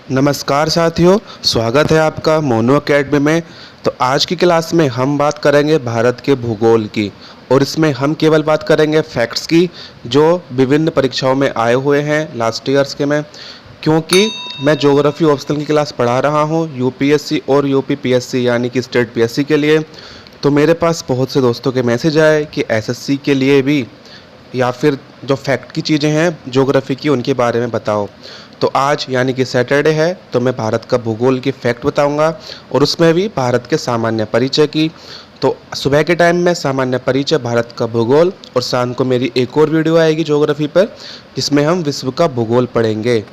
नमस्कार साथियों, स्वागत है आपका मोनो अकेडमी में। तो आज की क्लास में हम बात करेंगे भारत के भूगोल की, और इसमें हम केवल बात करेंगे फैक्ट्स की जो विभिन्न परीक्षाओं में आए हुए हैं लास्ट ईयर्स के में। क्योंकि मैं ज्योग्राफी ऑप्शनल की क्लास पढ़ा रहा हूं यूपीएससी और यूपीपीएससी यानी कि स्टेट पीएससी के लिए, तो मेरे पास बहुत से दोस्तों के मैसेज आए कि एसएससी के लिए भी या फिर जो फैक्ट की चीज़ें हैं ज्योग्राफी की उनके बारे में बताओ। तो आज यानी कि सैटरडे है, तो मैं भारत का भूगोल की फैक्ट बताऊंगा, और उसमें भी भारत के सामान्य परिचय की। तो सुबह के टाइम में सामान्य परिचय भारत का भूगोल, और शाम को मेरी एक और वीडियो आएगी ज्योग्राफी पर जिसमें हम विश्व का भूगोल पढ़ेंगे।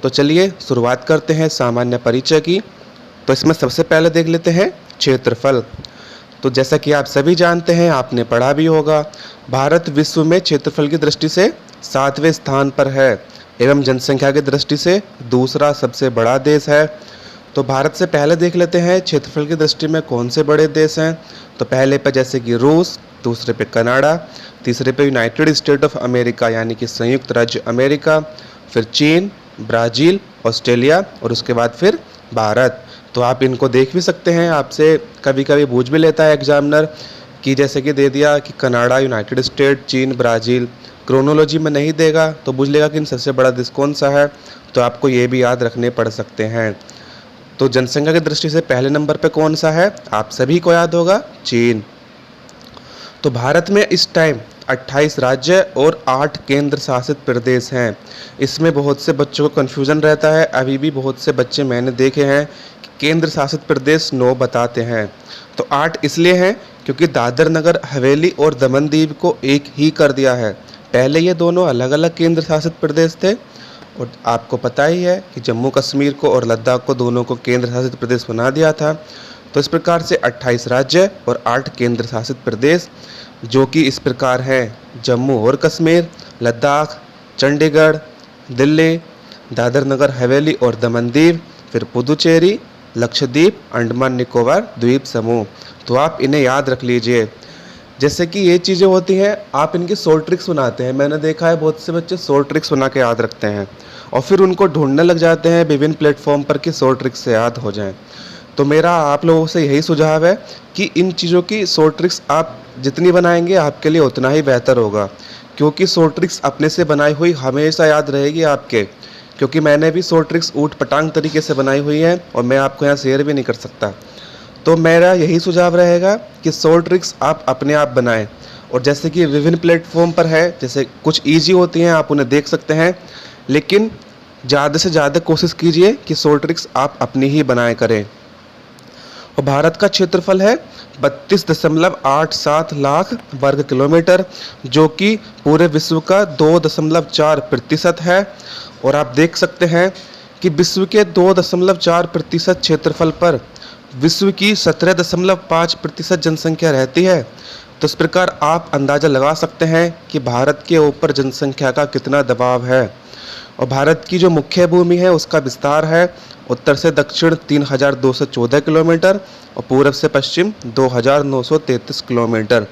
तो चलिए शुरुआत करते हैं सामान्य परिचय की। तो इसमें सबसे पहले देख लेते हैं क्षेत्रफल। तो जैसा कि आप सभी जानते हैं, आपने पढ़ा भी होगा, भारत विश्व में क्षेत्रफल की दृष्टि से 7वें स्थान पर है एवं जनसंख्या की दृष्टि से दूसरा सबसे बड़ा देश है। तो भारत से पहले देख लेते हैं क्षेत्रफल की दृष्टि में कौन से बड़े देश हैं। तो पहले पे जैसे कि रूस, दूसरे पे कनाडा, तीसरे पे यूनाइटेड स्टेट ऑफ अमेरिका यानी कि संयुक्त राज्य अमेरिका, फिर चीन, ब्राज़ील, ऑस्ट्रेलिया, और उसके बाद फिर भारत। तो आप इनको देख भी सकते हैं, आपसे कभी कभी पूछ भी लेता है एग्जामिनर कि जैसे कि दे दिया कि कनाडा, यूनाइटेड स्टेट, चीन, ब्राज़ील, क्रोनोलॉजी में नहीं देगा तो पूछ लेगा कि इन सबसे बड़ा देश कौन सा है। तो आपको ये भी याद रखने पड़ सकते हैं। तो जनसंख्या की दृष्टि से पहले नंबर पे कौन सा है, आप सभी को याद होगा, चीन। तो भारत में इस टाइम 28 राज्य और 8 केंद्र शासित प्रदेश हैं। इसमें बहुत से बच्चों को कन्फ्यूज़न रहता है, अभी भी बहुत से बच्चे मैंने देखे हैं कि केंद्र शासित प्रदेश 9 बताते हैं। तो 8 इसलिए हैं क्योंकि दादर नगर हवेली और दमन दीव को एक ही कर दिया है। पहले ये दोनों अलग अलग केंद्र शासित प्रदेश थे, और आपको पता ही है कि जम्मू कश्मीर को और लद्दाख को दोनों को केंद्र शासित प्रदेश बना दिया था। तो इस प्रकार से 28 राज्य और 8 केंद्र शासित प्रदेश जो कि इस प्रकार हैं: जम्मू और कश्मीर, लद्दाख, चंडीगढ़, दिल्ली, दादर नगर हवेली और दमन दीव, फिर पुदुचेरी, लक्षद्वीप, अंडमान निकोबार द्वीप समूह। तो आप इन्हें याद रख लीजिए। जैसे कि ये चीज़ें होती हैं, आप इनकी शॉर्ट ट्रिक्स बनाते हैं। मैंने देखा है बहुत से बच्चे शॉर्ट ट्रिक्स बना के याद रखते हैं और फिर उनको ढूंढने लग जाते हैं विभिन्न प्लेटफॉर्म पर कि शॉर्ट ट्रिक्स से याद हो जाएं। तो मेरा आप लोगों से यही सुझाव है कि इन चीज़ों की शॉर्ट ट्रिक्स आप जितनी बनाएंगे आपके लिए उतना ही बेहतर होगा, क्योंकि शॉर्ट ट्रिक्स अपने से बनाई हुई हमेशा याद रहेगी आपके। क्योंकि मैंने भी शॉर्ट ट्रिक्स ऊट पटांग तरीके से बनाई हुई हैं और मैं आपको यहाँ शेयर भी नहीं कर सकता। तो मेरा यही सुझाव रहेगा कि शॉर्ट ट्रिक्स आप अपने आप बनाएं, और जैसे कि विभिन्न प्लेटफॉर्म पर है, जैसे कुछ इजी होती हैं आप उन्हें देख सकते हैं, लेकिन ज़्यादा से ज़्यादा कोशिश कीजिए कि शॉर्ट ट्रिक्स आप अपनी ही बनाए करें। और भारत का क्षेत्रफल है 32.87 लाख वर्ग किलोमीटर, जो कि पूरे विश्व का 2.4% है। और आप देख सकते हैं कि विश्व के 2.4% क्षेत्रफल पर विश्व की 17.5% जनसंख्या रहती है। तो इस प्रकार आप अंदाज़ा लगा सकते हैं कि भारत के ऊपर जनसंख्या का कितना दबाव है। और भारत की जो मुख्य भूमि है उसका विस्तार है उत्तर से दक्षिण 3214 किलोमीटर और पूर्व से पश्चिम 2933 किलोमीटर।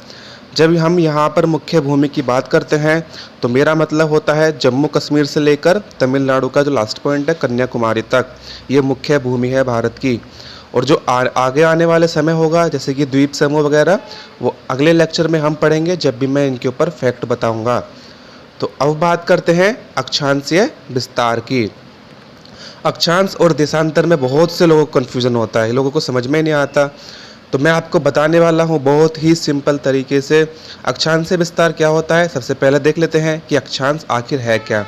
जब हम यहाँ पर मुख्य भूमि की बात करते हैं तो मेरा मतलब होता है जम्मू कश्मीर से लेकर तमिलनाडु का जो लास्ट पॉइंट है कन्याकुमारी तक, ये मुख्य भूमि है भारत की। और जो आगे आने वाले समय होगा जैसे कि द्वीप समूह वगैरह, वो अगले लेक्चर में हम पढ़ेंगे जब भी मैं इनके ऊपर फैक्ट बताऊंगा। तो अब बात करते हैं अक्षांशीय विस्तार की। अक्षांश और देशांतर में बहुत से लोगों को कन्फ्यूज़न होता है, लोगों को समझ में नहीं आता। तो मैं आपको बताने वाला हूँ बहुत ही सिंपल तरीके से अक्षांशीय विस्तार क्या होता है। सबसे पहले देख लेते हैं कि अक्षांश आखिर है क्या।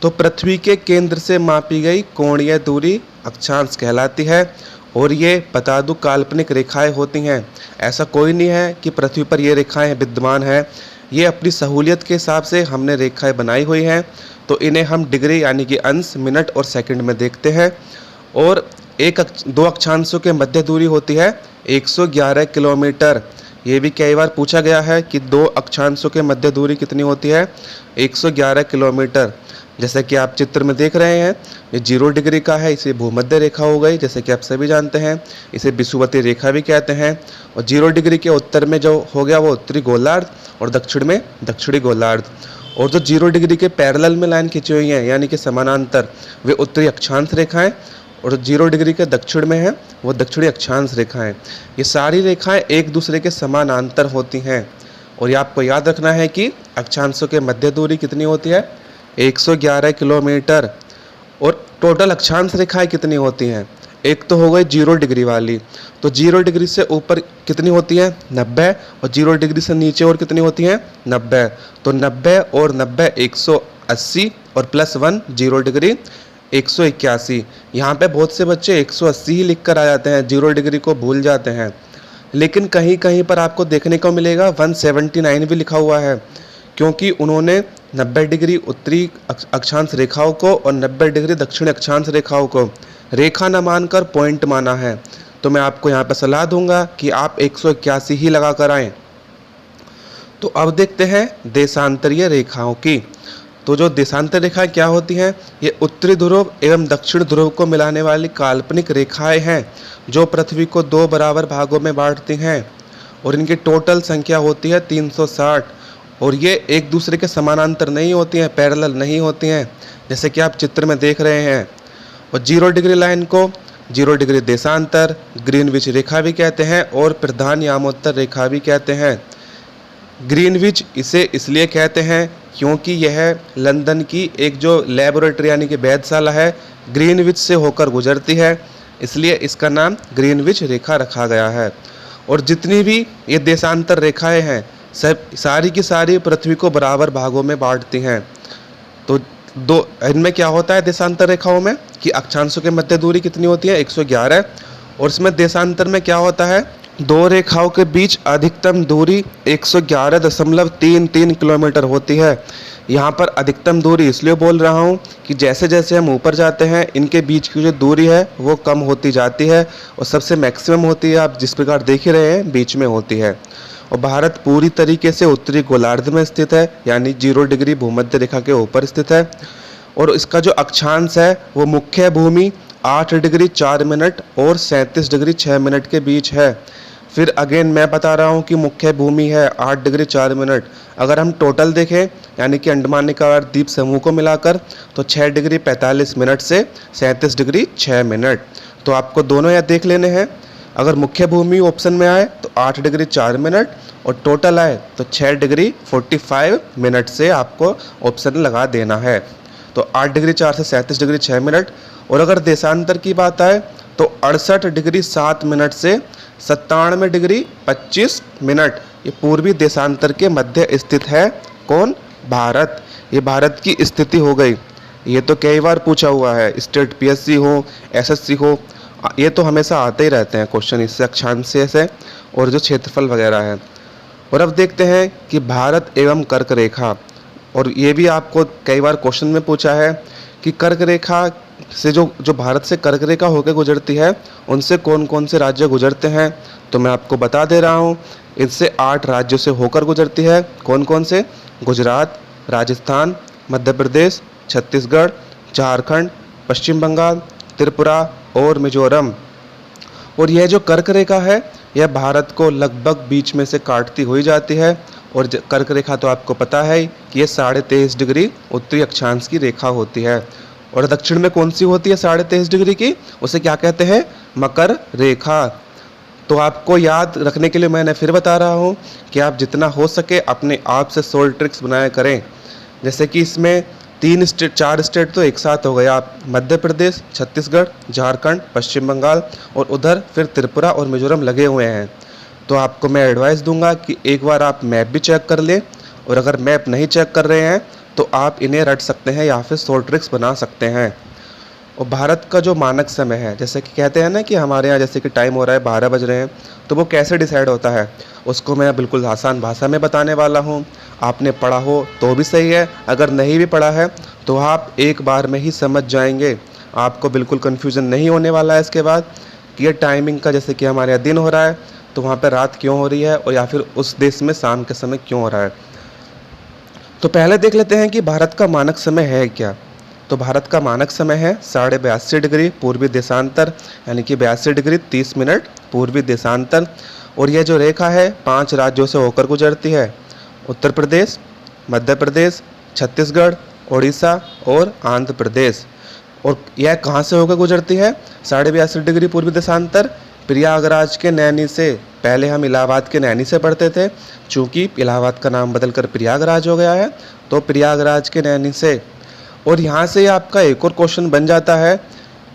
तो पृथ्वी के केंद्र से मापी गई कोणीय दूरी अक्षांश कहलाती है, और ये बता दूं काल्पनिक रेखाएं होती हैं। ऐसा कोई नहीं है कि पृथ्वी पर ये रेखाएं विद्यमान हैं, ये अपनी सहूलियत के हिसाब से हमने रेखाएं बनाई हुई हैं। तो इन्हें हम डिग्री यानी कि अंश, मिनट और सेकंड में देखते हैं। और दो अक्षांशों के मध्य दूरी होती है 111 किलोमीटर। ये भी कई बार पूछा गया है कि दो अक्षांशों के मध्य दूरी कितनी होती है, 111 किलोमीटर। जैसे कि आप चित्र में देख रहे हैं, ये 0 डिग्री का है, इसे भूमध्य रेखा हो गई, जैसे कि आप सभी जानते हैं। इसे विषुवतीय रेखा भी कहते हैं। और 0 डिग्री के उत्तर में जो हो गया वो उत्तरी गोलार्ध, और दक्षिण में दक्षिणी गोलार्ध। और जो 0 डिग्री के पैरेलल में लाइन खींची हुई हैं यानी कि समानांतर, वे उत्तरी अक्षांश रेखाएं, और 0 डिग्री के दक्षिण में है वो दक्षिणी अक्षांश रेखा है। ये सारी रेखाएं एक दूसरे के समानांतर होती हैं और ये आपको याद रखना है कि अक्षांशों के मध्य दूरी कितनी होती है 111 किलोमीटर। और टोटल अक्षांश रेखाएं कितनी होती हैं, एक तो हो गई 0 डिग्री वाली, तो 0 डिग्री से ऊपर कितनी होती है 90, और 0 डिग्री से नीचे और कितनी होती हैं 90, तो 90 और 90 180 और +1 0 डिग्री 181। यहाँ पे बहुत से बच्चे 180 ही लिख कर आ जाते हैं, 0 डिग्री को भूल जाते हैं, लेकिन कहीं कहीं पर आपको देखने को मिलेगा 179 भी लिखा हुआ है, क्योंकि उन्होंने 90 डिग्री उत्तरी अक्षांश रेखाओं को और 90 डिग्री दक्षिणी अक्षांश रेखाओं को रेखा न मानकर पॉइंट माना है। तो मैं आपको यहाँ पर सलाह दूंगा कि आप 181 ही लगा कर आएँ। तो अब देखते हैं देशांतरीय रेखाओं की। तो जो देशांतर रेखाएं क्या होती हैं, ये उत्तरी ध्रुव एवं दक्षिण ध्रुव को मिलाने वाली काल्पनिक रेखाएं हैं जो पृथ्वी को 2 बराबर भागों में बांटती हैं और इनकी टोटल संख्या होती है 360, और ये एक दूसरे के समानांतर नहीं होती हैं, पैरेलल नहीं होती हैं, जैसे कि आप चित्र में देख रहे हैं। और 0 डिग्री लाइन को 0 डिग्री देशांतर, ग्रीनविच रेखा भी कहते हैं और प्रधान यामोत्तर रेखा भी कहते हैं। ग्रीनविच इसे इसलिए कहते हैं क्योंकि यह लंदन की एक जो लेबोरेटरी यानी कि वेधशाला है ग्रीनविच से होकर गुजरती है, इसलिए इसका नाम ग्रीनविच रेखा रखा गया है। और जितनी भी ये देशांतर रेखाएं हैं सब सारी की सारी पृथ्वी को बराबर भागों में बांटती हैं। तो इनमें क्या होता है देशांतर रेखाओं में कि अक्षांशों के मध्य दूरी कितनी होती है 111, और इसमें देशांतर में क्या होता है, दो रेखाओं के बीच अधिकतम दूरी 111.33 किलोमीटर होती है। यहाँ पर अधिकतम दूरी इसलिए बोल रहा हूँ कि जैसे जैसे हम ऊपर जाते हैं इनके बीच की जो दूरी है वो कम होती जाती है और सबसे मैक्सिमम होती है, आप जिस प्रकार देख ही रहे हैं बीच में होती है। और भारत पूरी तरीके से उत्तरी गोलार्ध में स्थित है, यानी 0 डिग्री भूमध्य रेखा के ऊपर स्थित है। और इसका जो अक्षांश है वो मुख्य भूमि 8 डिग्री 4 मिनट और 37 डिग्री 6 मिनट के बीच है। फिर अगेन मैं बता रहा हूँ कि मुख्य भूमि है 8 डिग्री 4 मिनट। अगर हम टोटल देखें यानी कि अंडमान निकोबार द्वीप समूह को मिलाकर तो 6 डिग्री 45 मिनट से 37 डिग्री 6 मिनट। तो आपको दोनों यहाँ देख लेने हैं। अगर मुख्य भूमि ऑप्शन में आए तो 8 डिग्री 4 मिनट और टोटल आए तो 6 डिग्री 45 मिनट से आपको ऑप्शन लगा देना है। तो 8 डिग्री 4 से 37 डिग्री 6 मिनट। और अगर देशांतर की बात आए तो 68 डिग्री 7 मिनट से 97 डिग्री 25 मिनट। ये पूर्वी देशांतर के मध्य स्थित है कौन, भारत। ये भारत की स्थिति हो गई। ये तो कई बार पूछा हुआ है, स्टेट पीएससी हो एसएससी हो, ये तो हमेशा आते ही रहते हैं क्वेश्चन इससे, अक्षांश से और जो क्षेत्रफल वगैरह है। और अब देखते हैं कि भारत एवं कर्क रेखा, और ये भी आपको कई बार क्वेश्चन में पूछा है कि कर्क रेखा से जो भारत से कर्क रेखा होकर गुजरती है उनसे कौन कौन से राज्य गुजरते हैं। तो मैं आपको बता दे रहा हूँ, इससे 8 राज्यों से होकर गुजरती है। कौन कौन से, गुजरात, राजस्थान, मध्य प्रदेश, छत्तीसगढ़, झारखंड, पश्चिम बंगाल, त्रिपुरा और मिजोरम। और यह जो कर्क रेखा है यह भारत को लगभग बीच में से काटती हुई जाती है। और कर्क रेखा तो आपको पता है कि ये 23.5 डिग्री उत्तरी अक्षांश की रेखा होती है। और दक्षिण में कौन सी होती है 23.5 डिग्री की, उसे क्या कहते हैं, मकर रेखा। तो आपको याद रखने के लिए मैंने फिर बता रहा हूँ कि आप जितना हो सके अपने आप से सोल्व ट्रिक्स बनाया करें। जैसे कि इसमें 4 स्टेट तो एक साथ हो गए, आप मध्य प्रदेश, छत्तीसगढ़, झारखंड, पश्चिम बंगाल और उधर फिर त्रिपुरा और मिजोरम लगे हुए हैं। तो आपको मैं एडवाइस दूंगा कि एक बार आप मैप भी चेक कर लें, और अगर मैप नहीं चेक कर रहे हैं तो आप इन्हें रट सकते हैं या फिर सोल्व ट्रिक्स बना सकते हैं। और भारत का जो मानक समय है, जैसे कि कहते हैं ना कि हमारे यहाँ जैसे कि टाइम हो रहा है 12 बज रहे हैं, तो वो कैसे डिसाइड होता है उसको मैं बिल्कुल आसान भाषा में बताने वाला हूँ। आपने पढ़ा हो तो भी सही है, अगर नहीं भी पढ़ा है तो आप एक बार में ही समझ जाएंगे। आपको बिल्कुल कन्फ्यूज़न नहीं होने वाला है इसके बाद कि ये टाइमिंग का, जैसे कि हमारे यहाँ दिन हो रहा है तो वहाँ पर रात क्यों हो रही है, और या फिर उस देश में शाम के समय क्यों हो रहा है। तो पहले देख लेते हैं कि भारत का मानक समय है क्या। तो भारत का मानक समय है 82.5 डिग्री पूर्वी देशांतर, यानी कि 82 डिग्री 30 मिनट पूर्वी देशांतर। और यह जो रेखा है 5 राज्यों से होकर गुजरती है, उत्तर प्रदेश, मध्य प्रदेश, छत्तीसगढ़, उड़ीसा और आंध्र प्रदेश। और यह कहाँ से होकर गुजरती है? 82.5 डिग्री पूर्वी देशांतर प्रयागराज के नैनी से। पहले हम इलाहाबाद के नैनी से पढ़ते थे, चूँकि इलाहाबाद का नाम बदलकर प्रयागराज हो गया है, तो प्रयागराज के नैनी से। और यहाँ से आपका एक और क्वेश्चन बन जाता है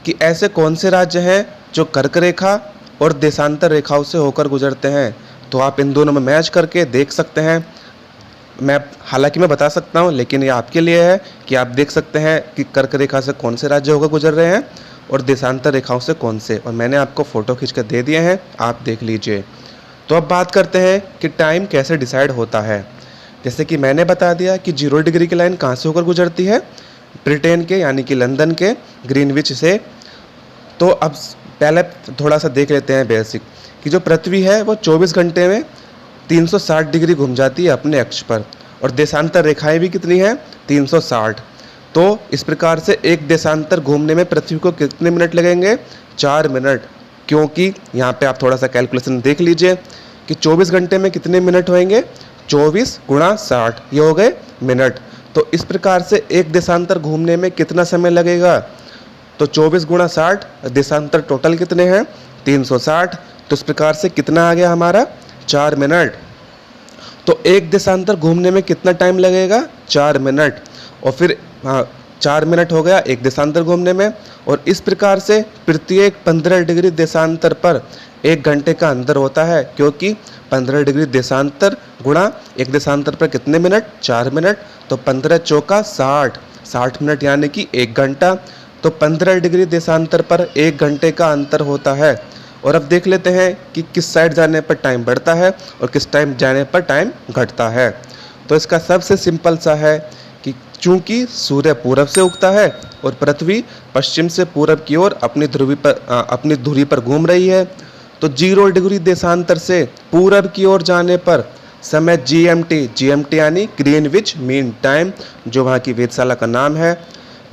कि ऐसे कौन से राज्य हैं जो कर्क रेखा और देशांतर रेखाओं से होकर गुजरते हैं। तो आप इन दोनों में मैच करके देख सकते हैं। हालांकि मैं बता सकता हूँ, लेकिन ये आपके लिए है कि आप देख सकते हैं कि कर्क रेखा से कौन से राज्य होकर गुजर रहे हैं और देशांतर रेखाओं से कौन से। और मैंने आपको फ़ोटो खींच कर दे दिए हैं, आप देख लीजिए। तो अब बात करते हैं कि टाइम कैसे डिसाइड होता है। जैसे कि मैंने बता दिया कि 0 डिग्री की लाइन कहाँ से होकर गुजरती है? ब्रिटेन के यानी कि लंदन के ग्रीनविच से। तो अब पहले थोड़ा सा देख लेते हैं बेसिक कि जो पृथ्वी है वो 24 घंटे में 360 डिग्री घूम जाती है अपने अक्ष पर, और देशांतर रेखाएं भी कितनी हैं? 360। तो इस प्रकार से एक देशांतर घूमने में पृथ्वी को कितने मिनट लगेंगे? 4 मिनट। क्योंकि यहाँ पे आप थोड़ा सा कैलकुलेशन देख लीजिए कि 24 घंटे में कितने मिनट होंगे? 24 गुणा 60, ये हो गए मिनट। तो इस प्रकार से एक देशांतर घूमने में कितना समय लगेगा? तो 24 गुणा 60, देशांतर टोटल कितने हैं? 360। तो इस प्रकार से कितना आ गया हमारा? 4 मिनट। तो एक देशांतर घूमने में कितना टाइम लगेगा? 4 मिनट। और फिर 4 मिनट हो गया एक देशांतर घूमने में। और इस प्रकार से प्रत्येक 15 डिग्री देशांतर पर 1 घंटे का अंतर होता है, क्योंकि 15 डिग्री देशांतर गुणा एक देशांतर पर कितने मिनट? 4 मिनट। तो 15 चौका 60, 60 मिनट यानी कि 1 घंटा। तो 15 डिग्री देशांतर पर 1 घंटे का अंतर होता है। और अब देख लेते हैं कि किस साइड जाने पर टाइम बढ़ता है और किस टाइम जाने पर टाइम घटता है। तो इसका सबसे सिंपल सा है कि चूंकि सूर्य पूरब से उगता है और पृथ्वी पश्चिम से पूरब की ओर अपनी धुरी पर घूम रही है, तो 0 डिग्री देशांतर से पूरब की ओर जाने पर समय GMT यानी ग्रीनविच मीन टाइम, जो वहाँ की वेधशाला का नाम है,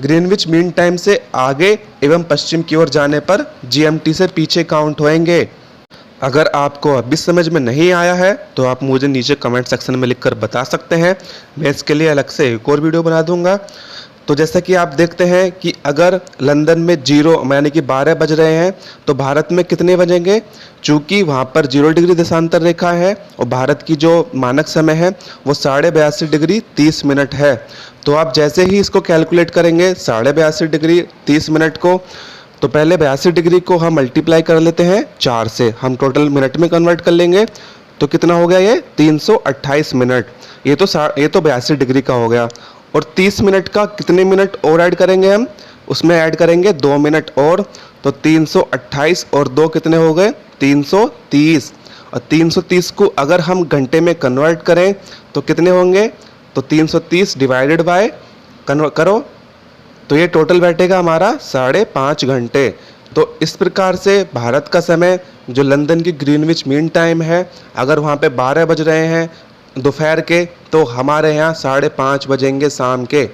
ग्रीनविच मीन टाइम से आगे एवं पश्चिम की ओर जाने पर GMT से पीछे काउंट होएंगे। अगर आपको अभी समझ में नहीं आया है तो आप मुझे नीचे कमेंट सेक्शन में लिखकर बता सकते हैं, मैं इसके लिए अलग से एक और वीडियो बना दूंगा। तो जैसा कि आप देखते हैं कि अगर लंदन में 0 यानी कि 12 बज रहे हैं, तो भारत में कितने बजेंगे? चूँकि वहाँ पर 0 डिग्री देशांतर रेखा है और भारत की जो मानक समय है वो 82.5 डिग्री 30 मिनट है। तो आप जैसे ही इसको कैलकुलेट करेंगे 82.5 डिग्री 30 मिनट को, तो पहले 82 डिग्री को हम मल्टीप्लाई कर लेते हैं 4 से, हम टोटल मिनट में कन्वर्ट कर लेंगे। तो कितना हो गया ये? 328 मिनट। ये तो 82 डिग्री का हो गया। और 30 मिनट का कितने मिनट और ऐड करेंगे हम? उसमें ऐड करेंगे 2 मिनट और। तो 328 और 2 कितने हो गए? 330। और 330 को अगर हम घंटे में कन्वर्ट करें तो कितने होंगे? तो 330 डिवाइडेड बाय करो, तो ये टोटल बैठेगा हमारा 5.5 घंटे। तो इस प्रकार से भारत का समय जो लंदन की ग्रीनविच मीन टाइम है, अगर वहाँ पे 12 बज रहे हैं दोपहर के, तो हमारे यहाँ 5:30 बजेंगे शाम के।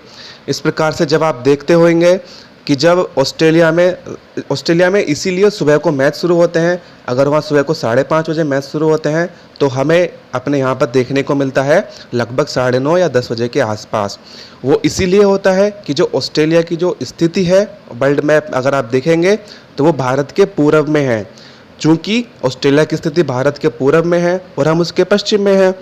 इस प्रकार से जब आप देखते होंगे कि जब ऑस्ट्रेलिया में इसीलिए सुबह को मैच शुरू होते हैं, अगर वहाँ सुबह को 5:30 बजे मैच शुरू होते हैं, तो हमें अपने यहाँ पर देखने को मिलता है लगभग 9:30 या 10 बजे के आसपास। वो इसीलिए होता है कि जो ऑस्ट्रेलिया की जो स्थिति है वर्ल्ड मैप अगर आप देखेंगे तो वो भारत के पूरब में है। चूँकि ऑस्ट्रेलिया की स्थिति भारत के पूरब में है और हम उसके पश्चिम में हैं,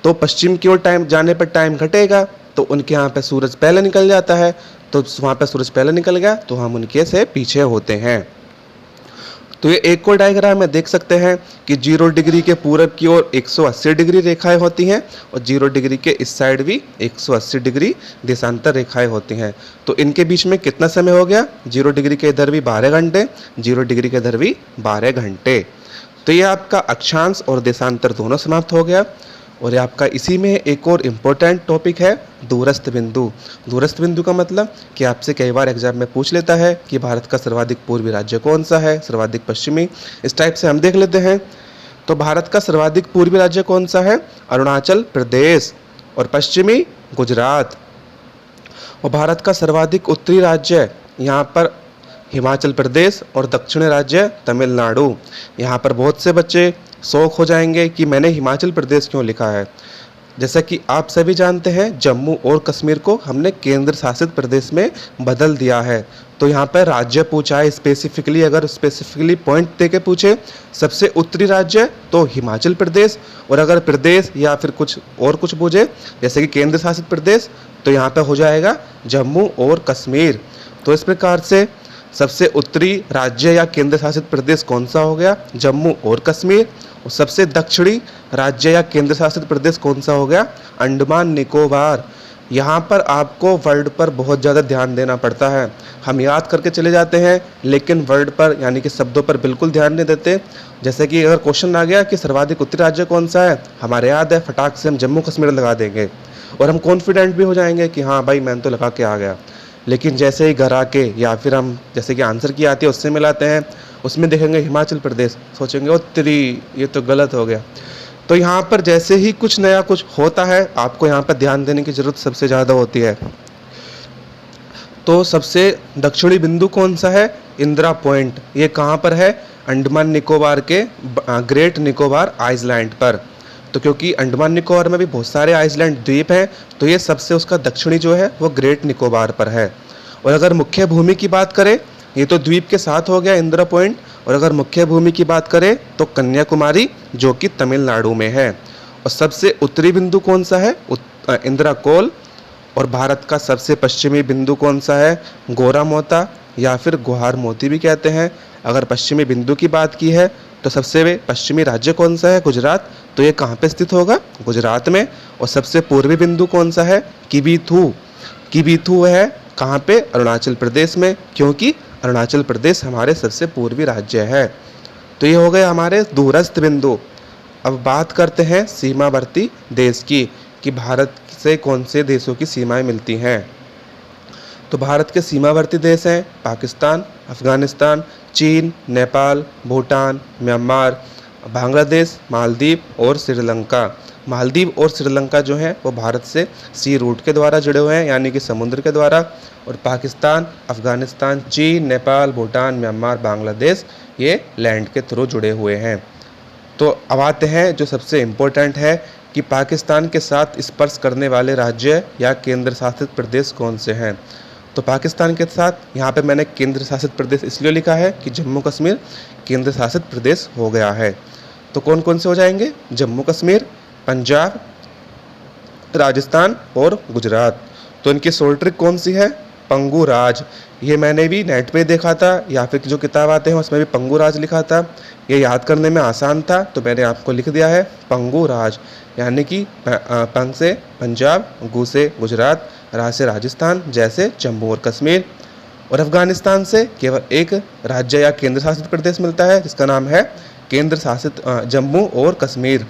तो पश्चिम की ओर टाइम जाने पर टाइम घटेगा, तो उनके यहाँ पे सूरज पहले निकल जाता है। तो वहाँ पे सूरज पहले निकल गया तो हम उनके से पीछे होते हैं। तो ये एक और डायग्राम में देख सकते हैं कि 0 डिग्री के पूरब की ओर 180 डिग्री रेखाएं होती हैं और 0 डिग्री के इस साइड भी 180 डिग्री देशांतर रेखाएं होती हैं। तो इनके बीच में कितना समय हो गया? 0 डिग्री के इधर भी 12 घंटे, 0 डिग्री के इधर भी 12 घंटे। तो ये आपका अक्षांश और देशांतर दोनों समाप्त हो गया। और ये आपका इसी में एक और इम्पोर्टेंट टॉपिक है दूरस्थ बिंदु। दूरस्थ बिंदु का मतलब कि आपसे कई बार एग्जाम में पूछ लेता है कि भारत का सर्वाधिक पूर्वी राज्य कौन सा है, सर्वाधिक पश्चिमी, इस टाइप से हम देख लेते हैं। तो भारत का सर्वाधिक पूर्वी राज्य कौन सा है? अरुणाचल प्रदेश। और पश्चिमी गुजरात। और भारत का सर्वाधिक उत्तरी राज्य यहाँ पर हिमाचल प्रदेश और दक्षिणी राज्य तमिलनाडु। यहाँ पर बहुत से बच्चे शौक हो जाएंगे कि मैंने हिमाचल प्रदेश क्यों लिखा है। जैसा कि आप सभी जानते हैं, जम्मू और कश्मीर को हमने केंद्र शासित प्रदेश में बदल दिया है। तो यहाँ पर राज्य पूछा है स्पेसिफिकली, अगर स्पेसिफिकली पॉइंट दे के पूछे सबसे उत्तरी राज्य तो हिमाचल प्रदेश, और अगर प्रदेश या फिर कुछ और कुछ पूछे जैसे कि केंद्र शासित प्रदेश तो यहाँ पर हो जाएगा जम्मू और कश्मीर। तो इस प्रकार से सबसे उत्तरी राज्य या केंद्र शासित प्रदेश कौन सा हो गया, जम्मू और कश्मीर। और सबसे दक्षिणी राज्य या केंद्र शासित प्रदेश कौन सा हो गया, अंडमान निकोबार। यहाँ पर आपको वर्ड पर बहुत ज़्यादा ध्यान देना पड़ता है। हम याद करके चले जाते हैं लेकिन वर्ड पर यानी कि शब्दों पर बिल्कुल ध्यान नहीं देते। जैसे कि अगर क्वेश्चन आ गया कि सर्वाधिक उत्तरी राज्य कौन सा है, हमारे याद है फटाक से हम जम्मू कश्मीर लगा देंगे और हम कॉन्फिडेंट भी हो जाएंगे कि हाँ भाई मैंने तो लगा के आ गया। लेकिन जैसे ही घर आके या फिर हम जैसे कि आंसर की आती है उससे मिलाते हैं, उसमें देखेंगे हिमाचल प्रदेश, सोचेंगे उत्तरी, ये तो गलत हो गया। तो यहाँ पर जैसे ही कुछ नया कुछ होता है आपको यहाँ पर ध्यान देने की ज़रूरत सबसे ज़्यादा होती है। तो सबसे दक्षिणी बिंदु कौन सा है, इंदिरा पॉइंट। ये कहाँ पर है, अंडमान निकोबार के ग्रेट निकोबार आइलैंड पर। तो क्योंकि अंडमान निकोबार में भी बहुत सारे आइलैंड द्वीप हैं तो ये सबसे उसका दक्षिणी जो है वो ग्रेट निकोबार पर है। और अगर मुख्य भूमि की बात करें, ये तो द्वीप के साथ हो गया इंदिरा पॉइंट, और अगर मुख्य भूमि की बात करें तो कन्याकुमारी जो कि तमिलनाडु में है। और सबसे उत्तरी बिंदु कौन सा है, इंदिरा कोल। और भारत का सबसे पश्चिमी बिंदु कौन सा है, गोरा मोता या फिर गुहार मोती भी कहते हैं। अगर पश्चिमी बिंदु की बात की है तो सबसे पश्चिमी राज्य कौन सा है, गुजरात। तो ये कहाँ पे स्थित होगा, गुजरात में। और सबसे पूर्वी बिंदु कौन सा है, किबीथू। किबीथू है कहाँ पे, अरुणाचल प्रदेश में, क्योंकि अरुणाचल प्रदेश हमारे सबसे पूर्वी राज्य है। तो ये हो गए हमारे दूरस्थ बिंदु। अब बात करते हैं सीमावर्ती देश की, कि भारत से कौन से देशों की सीमाएं मिलती हैं। तो भारत के सीमावर्ती देश हैं पाकिस्तान, अफगानिस्तान, चीन, नेपाल, भूटान, म्यांमार, बांग्लादेश, मालदीव और श्रीलंका। मालदीव और श्रीलंका जो है वो भारत से सी रूट के द्वारा जुड़े हुए हैं, यानी कि समुद्र के द्वारा। और पाकिस्तान, अफगानिस्तान, चीन, नेपाल, भूटान, म्यांमार, बांग्लादेश ये लैंड के थ्रू जुड़े हुए हैं। तो अब आते हैं जो सबसे इम्पोर्टेंट है कि पाकिस्तान के साथ स्पर्श करने वाले राज्य या केंद्र शासित प्रदेश कौन से हैं। तो पाकिस्तान के साथ यहाँ पे मैंने केंद्र शासित प्रदेश इसलिए लिखा है कि जम्मू कश्मीर केंद्र शासित प्रदेश हो गया है। तो कौन कौन से हो जाएंगे, जम्मू कश्मीर, पंजाब, राजस्थान और गुजरात। तो इनकी शॉर्ट ट्रिक कौन सी है, पंगू राज। ये मैंने भी नेट पे देखा था या फिर जो किताब आते हैं उसमें भी पंगू राज लिखा था। ये याद करने में आसान था तो मैंने आपको लिख दिया है पंगू राज, यानी कि पंग से पंजाब, गु से गुजरात, राज से राजस्थान, जैसे जम्मू और कश्मीर। और अफगानिस्तान से केवल एक राज्य या केंद्र शासित प्रदेश मिलता है जिसका नाम है केंद्र शासित जम्मू और कश्मीर।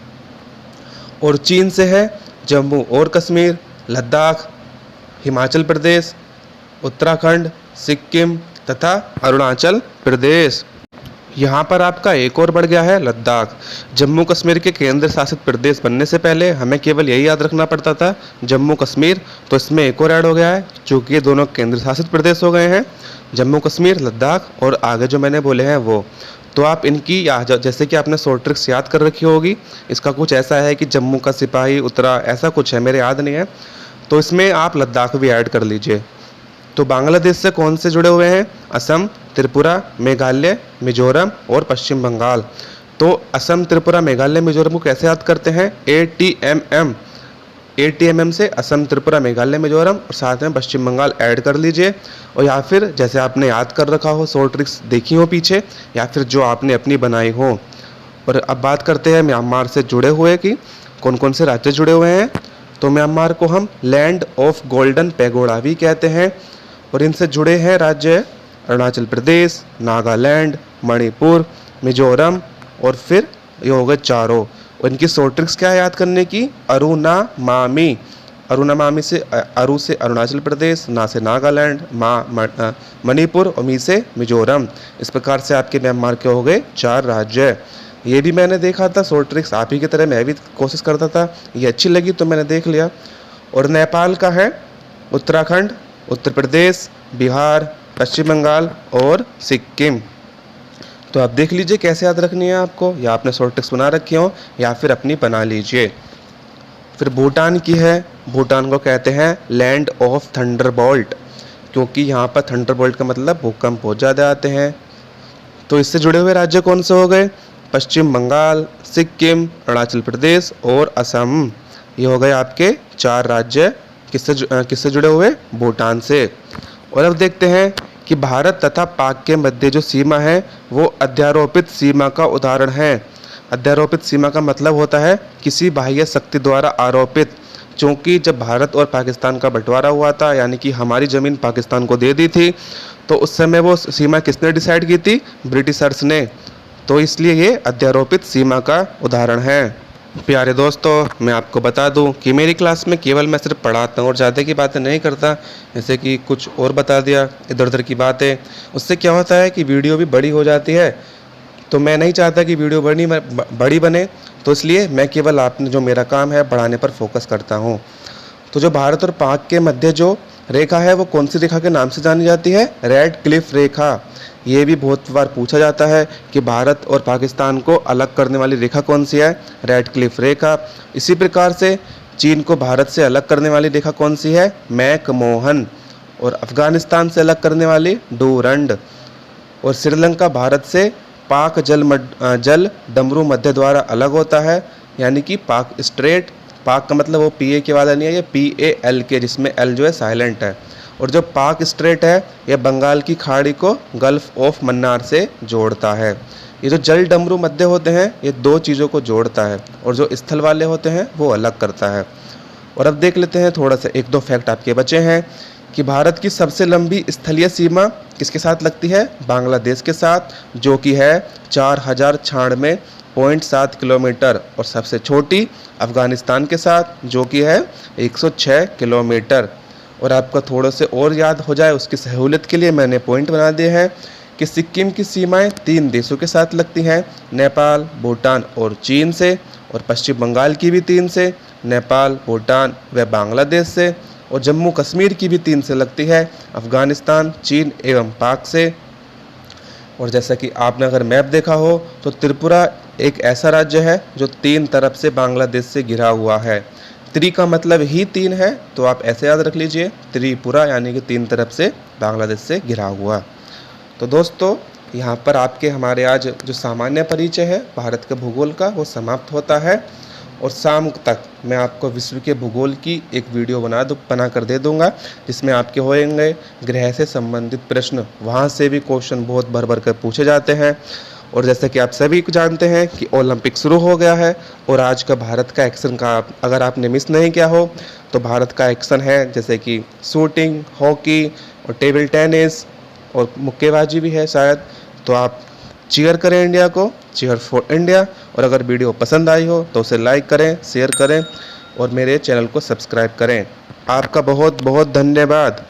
और चीन से है जम्मू और कश्मीर, लद्दाख, हिमाचल प्रदेश, उत्तराखंड, सिक्किम तथा अरुणाचल प्रदेश। यहाँ पर आपका एक और बढ़ गया है लद्दाख। जम्मू कश्मीर के केंद्र शासित प्रदेश बनने से पहले हमें केवल यही याद रखना पड़ता था जम्मू कश्मीर, तो इसमें एक और ऐड हो गया है चूँकि ये दोनों केंद्र शासित प्रदेश हो गए हैं, जम्मू कश्मीर, लद्दाख और आगे जो मैंने बोले हैं वो। तो आप इनकी जैसे कि आपने शॉर्ट ट्रिक्स याद कर रखी होगी, इसका कुछ ऐसा है कि जम्मू का सिपाही उतरा, ऐसा कुछ है, मेरे याद नहीं है, तो इसमें आप लद्दाख भी ऐड कर लीजिए। तो बांग्लादेश से कौन से जुड़े हुए हैं, असम, त्रिपुरा, मेघालय, मिजोरम और पश्चिम बंगाल। तो असम, त्रिपुरा, मेघालय, मिजोरम को कैसे याद करते हैं, ATMM। ATMM से असम, त्रिपुरा, मेघालय, मिजोरम और साथ में पश्चिम बंगाल ऐड कर लीजिए। और या फिर जैसे आपने याद कर रखा हो, शॉर्ट ट्रिक्स देखी हो पीछे, या फिर जो आपने अपनी बनाई हो। और अब बात करते हैं म्यांमार से जुड़े हुए कि कौन कौन से राज्य जुड़े हुए हैं। तो म्यांमार को हम लैंड ऑफ गोल्डन पैगोडा भी कहते हैं। और इनसे जुड़े हैं राज्य अरुणाचल प्रदेश, नागालैंड, मणिपुर, मिजोरम और फिर ये हो गए चारों। और इनकी शॉर्ट ट्रिक्स क्या है याद करने की, अरुणामामी। अरुणामामी से अरु से अरुणाचल प्रदेश, ना से नागालैंड, मणिपुर और मी से मिजोरम। इस प्रकार से आपके म्यांमार के हो गए 4 राज्य। ये भी मैंने देखा था शॉर्ट ट्रिक्स, आप ही की तरह मैं भी कोशिश करता था, ये अच्छी लगी तो मैंने देख लिया। और नेपाल का है उत्तराखंड, उत्तर प्रदेश, बिहार, पश्चिम बंगाल और सिक्किम। तो आप देख लीजिए कैसे याद रखनी है आपको, या आपने शॉर्ट ट्रिक्स बना रखी हो या फिर अपनी बना लीजिए। फिर भूटान की है, भूटान को कहते हैं लैंड ऑफ थंडरबोल्ट, क्योंकि यहाँ पर थंडरबोल्ट का मतलब भूकंप बहुत ज़्यादा आते हैं। तो इससे जुड़े हुए राज्य कौन से हो गए? पश्चिम बंगाल, सिक्किम, अरुणाचल प्रदेश और असम। ये हो गए आपके 4 राज्य किससे जुड़े हुए? भूटान से। और अब देखते हैं कि भारत तथा पाक के मध्य जो सीमा है वो अध्यारोपित सीमा का उदाहरण है। अध्यारोपित सीमा का मतलब होता है किसी बाह्य शक्ति द्वारा आरोपित। क्योंकि जब भारत और पाकिस्तान का बंटवारा हुआ था, यानी कि हमारी ज़मीन पाकिस्तान को दे दी थी, तो उस समय वो सीमा किसने डिसाइड की थी? ब्रिटिशर्स ने। तो इसलिए ये अध्यारोपित सीमा का उदाहरण है। प्यारे दोस्तों, मैं आपको बता दूं कि मेरी क्लास में केवल मैं सिर्फ पढ़ाता हूँ और ज़्यादा की बातें नहीं करता, जैसे कि कुछ और बता दिया इधर उधर की बातें। उससे क्या होता है कि वीडियो भी बड़ी हो जाती है, तो मैं नहीं चाहता कि वीडियो बड़ी बने, तो इसलिए मैं केवल आपने जो मेरा काम है पढ़ाने पर फोकस करता हूँ। तो जो भारत और पाक के मध्य जो रेखा है वो कौन सी रेखा के नाम से जानी जाती है? रेड क्लिफ रेखा। ये भी बहुत बार पूछा जाता है कि भारत और पाकिस्तान को अलग करने वाली रेखा कौन सी है? रेड क्लिफ रेखा। इसी प्रकार से चीन को भारत से अलग करने वाली रेखा कौन सी है? मैकमोहन। और अफगानिस्तान से अलग करने वाली डूरंड। और श्रीलंका भारत से पाक जल डमरू मध्य द्वारा अलग होता है, यानी कि पाक स्ट्रेट। पाक का मतलब वो पीए के वाला नहीं है, ये PAL के, जिसमें एल जो है साइलेंट है। और जो पाक स्ट्रेट है यह बंगाल की खाड़ी को गल्फ ऑफ मन्नार से जोड़ता है। ये जो जल डमरू मध्य होते हैं ये 2 चीज़ों को जोड़ता है, और जो स्थल वाले होते हैं वो अलग करता है। और अब देख लेते हैं थोड़ा सा 1-2 फैक्ट आपके बचे हैं कि भारत की सबसे लंबी स्थलीय सीमा किसके साथ लगती है? बांग्लादेश के साथ, जो कि है 4096.7 किलोमीटर। और सबसे छोटी अफगानिस्तान के साथ, जो कि है 106 किलोमीटर। और आपका थोड़ा से और याद हो जाए उसकी सहूलियत के लिए मैंने पॉइंट बना दिए हैं कि सिक्किम की सीमाएं 3 देशों के साथ लगती हैं, नेपाल, भूटान और चीन से। और पश्चिम बंगाल की भी 3 से, नेपाल, भूटान व बांग्लादेश से। और जम्मू कश्मीर की भी 3 से लगती है, अफगानिस्तान, चीन एवं पाक से। और जैसा कि आपने अगर मैप देखा हो तो त्रिपुरा एक ऐसा राज्य है जो 3 तरफ से बांग्लादेश से घिरा हुआ है। त्रि का मतलब ही 3 है, तो आप ऐसे याद रख लीजिए, त्रिपुरा यानी कि 3 तरफ से बांग्लादेश से घिरा हुआ। तो दोस्तों, यहाँ पर आपके हमारे आज जो सामान्य परिचय है भारत के भूगोल का वो समाप्त होता है। और शाम तक मैं आपको विश्व के भूगोल की एक वीडियो बना कर दे दूंगा, जिसमें आपके होंगे ग्रह से संबंधित प्रश्न। वहाँ से भी क्वेश्चन बहुत भर भर कर पूछे जाते हैं। और जैसे कि आप सभी जानते हैं कि ओलंपिक शुरू हो गया है, और आज का भारत का एक्शन का अगर आपने मिस नहीं किया हो तो भारत का एक्शन है जैसे कि शूटिंग, हॉकी और टेबल टेनिस और मुक्केबाजी भी है शायद। तो आप चीयर करें इंडिया को, चीयर फॉर इंडिया। और अगर वीडियो पसंद आई हो तो उसे लाइक करें, शेयर करें और मेरे चैनल को सब्सक्राइब करें। आपका बहुत बहुत धन्यवाद।